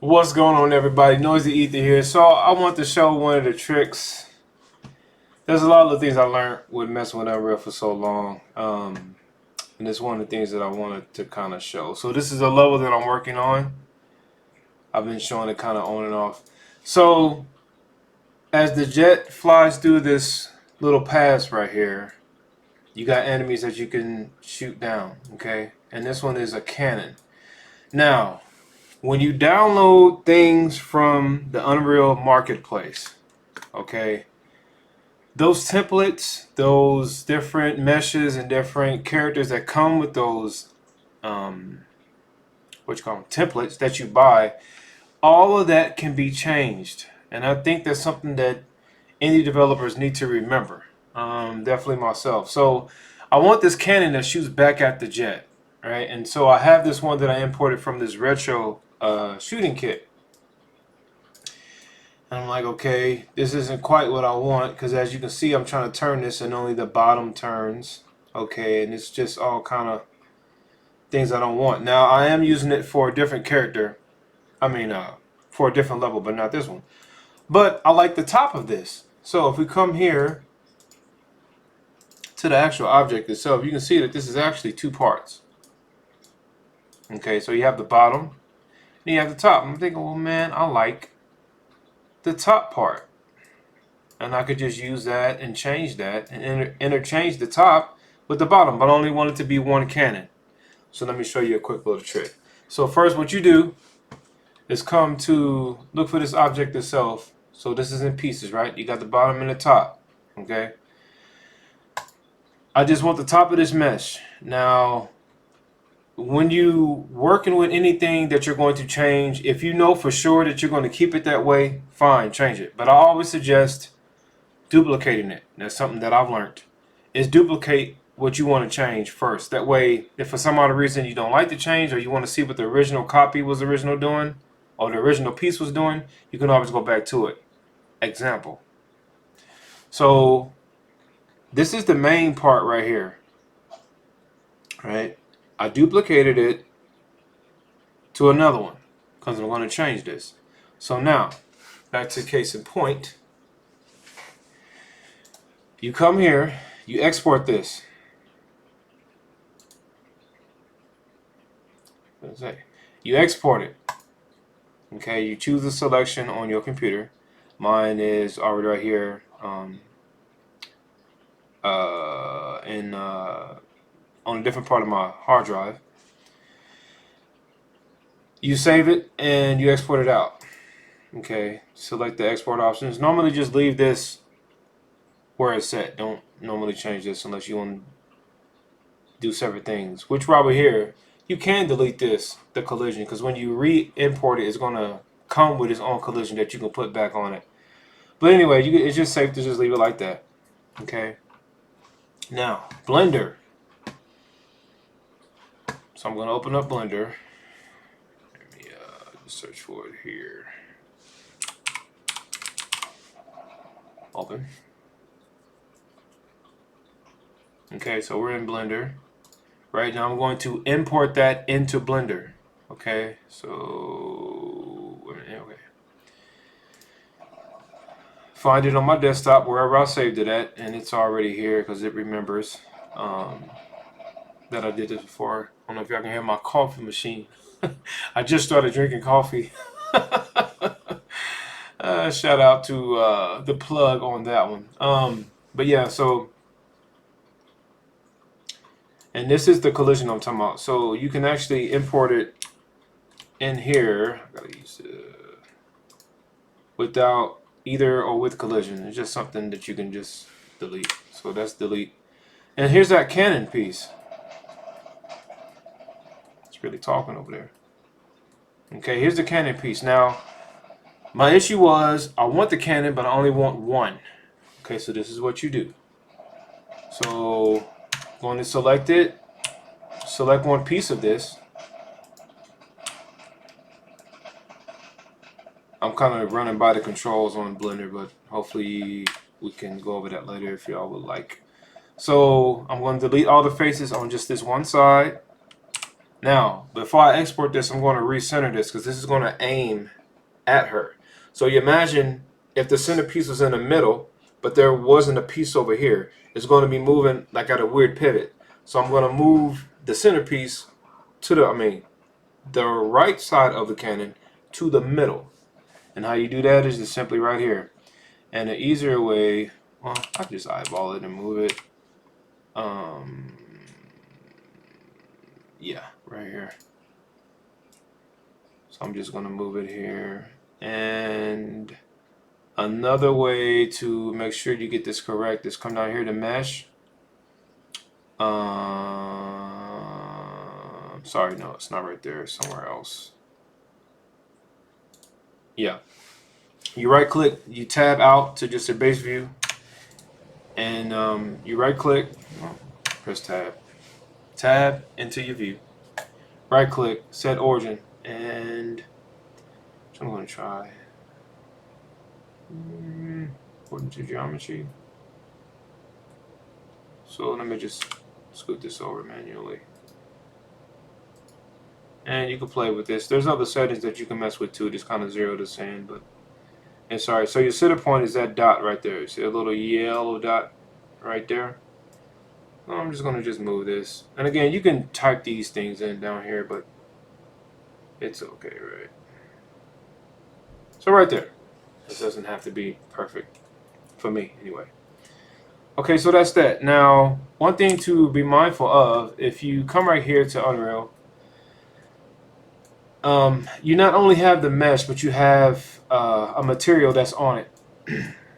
What's going on, everybody? Noisy Ether here. So I want to show one of the tricks. There's a lot of things I learned with messing with Unreal for so long, and it's one of the things that I wanted to kind of show. So this is a level that I'm working on. I've been showing it kind of on and off. So as the jet flies through this little pass right here, you got enemies that you can shoot down. Okay, and this one is a cannon. Now, when you download things from the Unreal Marketplace, okay, those templates, those different meshes and different characters that come with those, what you call them, templates that you buy, all of that can be changed. And I think that's something that indie developers need to remember. Definitely myself. So I want this cannon that shoots back at the jet, right? And so I have this one that I imported from this retro shooting kit. And I'm like, okay, this isn't quite what I want, because as you can see, I'm trying to turn this and only the bottom turns. Okay, and it's just all kind of things I don't want. Now, I am using it for a different character. I mean, for a different level, but not this one. But I like the top of this. So if we come here to the actual object itself, you can see that this is actually two parts. Okay, so you have the bottom and you have the top. I'm thinking, well, man, I like the top part. And I could just use that and change that and interchange the top with the bottom, but I only want it to be one cannon. So let me show you a quick little trick. So first, what you do is come to look for this object itself. So this is in pieces, right? You got the bottom and the top. Okay, I just want the top of this mesh. Now, when you working with anything that you're going to change, if you know for sure that you're going to keep it that way, fine, change it. But I always suggest duplicating it. That's something that I've learned, is duplicate what you want to change first. That way, if for some other reason you don't like the change, or you want to see what the original copy was original doing, or the original piece was doing, you can always go back to it. Example. So this is the main part right here, right? I duplicated it to another one because I'm going to change this. So now, back to case in point. You come here, you export this. You export it. Okay, you choose a selection on your computer. Mine is already right here on a different part of my hard drive. You save it and you export it out. Okay, select the export options. Normally just leave this where it's set. Don't normally change this unless you want to do separate things. Which right over here, you can delete this, the collision, because when you re-import it, it's going to come with its own collision that you can put back on it. But anyway, it's just safe to just leave it like that. Okay. Now, Blender. So I'm going to open up Blender. Let me search for it here. Open. Okay, so we're in Blender. Right now I'm going to import that into Blender. Okay, so okay. Find it on my desktop wherever I saved it at, and it's already here because it remembers that I did this before. I don't know if y'all can hear my coffee machine. I just started drinking coffee. Shout out to the plug on that one. But yeah, so, and this is the collision I'm talking about. So you can actually import it in here. I gotta use without either or with collision. It's just something that you can just delete. So that's delete. And here's that cannon piece. It's really talking over there. Okay, here's the cannon piece. Now, my issue was I want the cannon, but I only want one. Okay, so this is what you do. So I'm going to select it. Select one piece of this. I'm kind of running by the controls on Blender, but hopefully we can go over that later if y'all would like. So I'm going to delete all the faces on just this one side. Now, before I export this, I'm going to recenter this because this is going to aim at her. So you imagine if the centerpiece was in the middle, but there wasn't a piece over here, it's going to be moving like at a weird pivot. So I'm going to move the centerpiece to the right side of the cannon to the middle. And how you do that is just simply right here. And the easier way, well, I just eyeball it and move it. Yeah, right here. So I'm just going to move it here. And another way to make sure you get this correct is come down here to mesh. Sorry, no, it's not right there. It's somewhere else. Yeah. You right click, you tab out to just a base view. And you right click, press tab. Tab into your view. Right click, set origin. And I'm going to try. According to geometry. So let me just scoot this over manually. And you can play with this. There's other settings that you can mess with too. Just kind of zero this in, but and sorry. So your center point is that dot right there. See a little yellow dot right there. Well, I'm just gonna just move this. And again, you can type these things in down here, but it's okay, right? So right there. This doesn't have to be perfect for me anyway. Okay, so that's that. Now, one thing to be mindful of, if you come right here to Unreal, you not only have the mesh, but you have a material that's on it.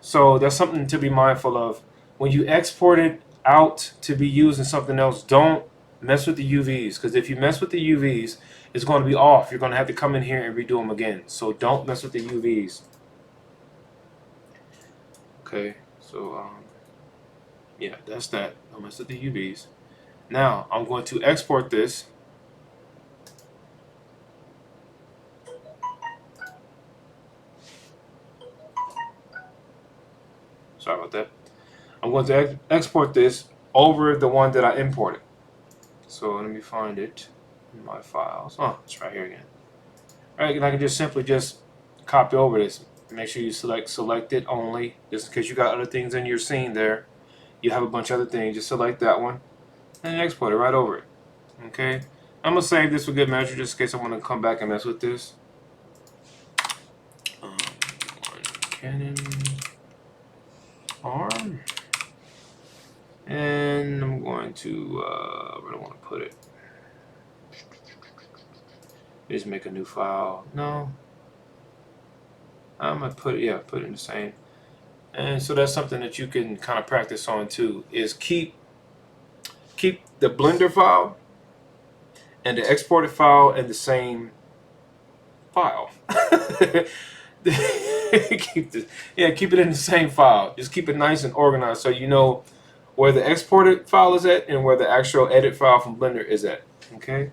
So that's something to be mindful of. When you export it out to be used in something else, don't mess with the UVs. Because if you mess with the UVs, it's going to be off. You're going to have to come in here and redo them again. So don't mess with the UVs. Okay, so yeah, that's that. Don't mess with the UVs. Now, I'm going to export this. Sorry about that. I'm going to export this over the one that I imported. So let me find it in my files. Oh, it's right here again. All right, and I can just simply just copy over this. Make sure you select it only, just in case you got other things in your scene there. You have a bunch of other things. Just select that one and export it right over it. Okay. I'm gonna save this for good measure, just in case I want to come back and mess with this. Canon arm, and I'm going to where do I want to put it? Just make a new file. No, I'm gonna put it. Put it in the same. And so that's something that you can kind of practice on too. Is keep the Blender file and the exported file in the same file. keep it in the same file. Just keep it nice and organized so you know where the exported file is at and where the actual edit file from Blender is at. Okay,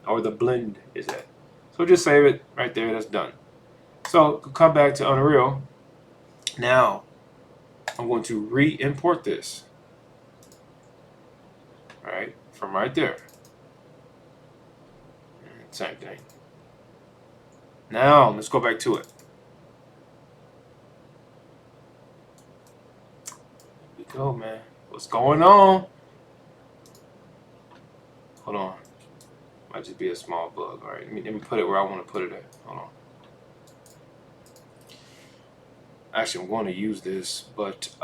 or the blend is at. So just save it right there. That's done. So come back to Unreal. Now I'm going to re-import this. All right, from right there. And same thing. Now let's go back to it. Here we go, man. What's going on? Hold on. Might just be a small bug. All right, let me put it where I want to put it at. Hold on. Actually, I'm going to use this, but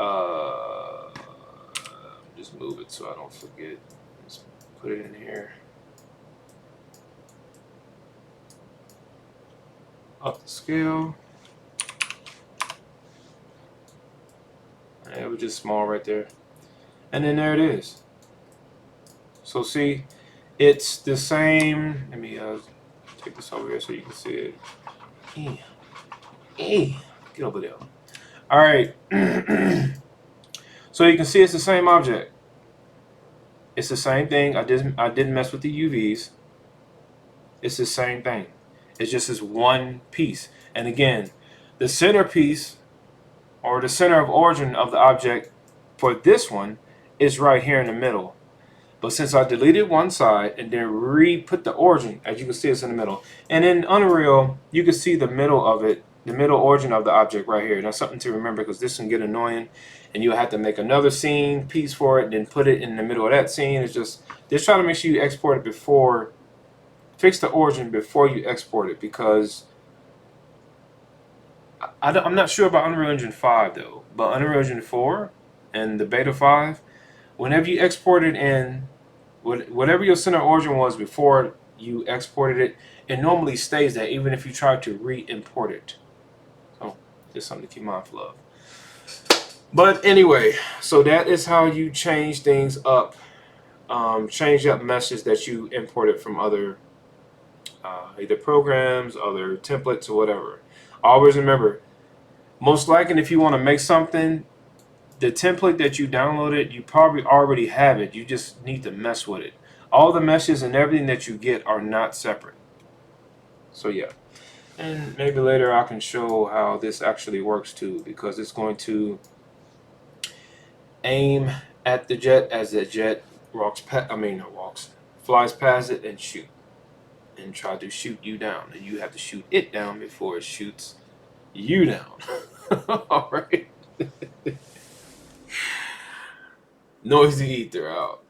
just move it so I don't forget. Let's put it in here. Up the scale. And it was just small right there. And then there it is. So see, it's the same. Let me take this over here so you can see it. Get over there. All right. So you can see it's the same object. It's the same thing. I didn't mess with the UVs. It's the same thing. It's just this one piece. And again, the centerpiece or the center of origin of the object for this one is right here in the middle. But since I deleted one side and then re-put the origin, as you can see, it's in the middle. And in Unreal, you can see the middle of it, the middle origin of the object right here. That's something to remember because this can get annoying. And you'll have to make another scene piece for it and then put it in the middle of that scene. It's just try to make sure you export it before, fix the origin before you export it, because I'm not sure about Unreal Engine 5 though. But Unreal Engine 4 and the Beta 5, whenever you export it in, whatever your center origin was before you exported it, it normally stays there even if you try to re-import it. So just something to keep mindful of. But anyway, so that is how you change things up, change up meshes that you imported from other either programs, other templates, or whatever. Always remember, most likely if you want to make something, the template that you downloaded, you probably already have it. You just need to mess with it. All the meshes and everything that you get are not separate. So yeah. And maybe later I can show how this actually works too, because it's going to aim at the jet as the jet flies past it and shoot. And try to shoot you down. And you have to shoot it down before it shoots you down. Alright. Noisy ether out.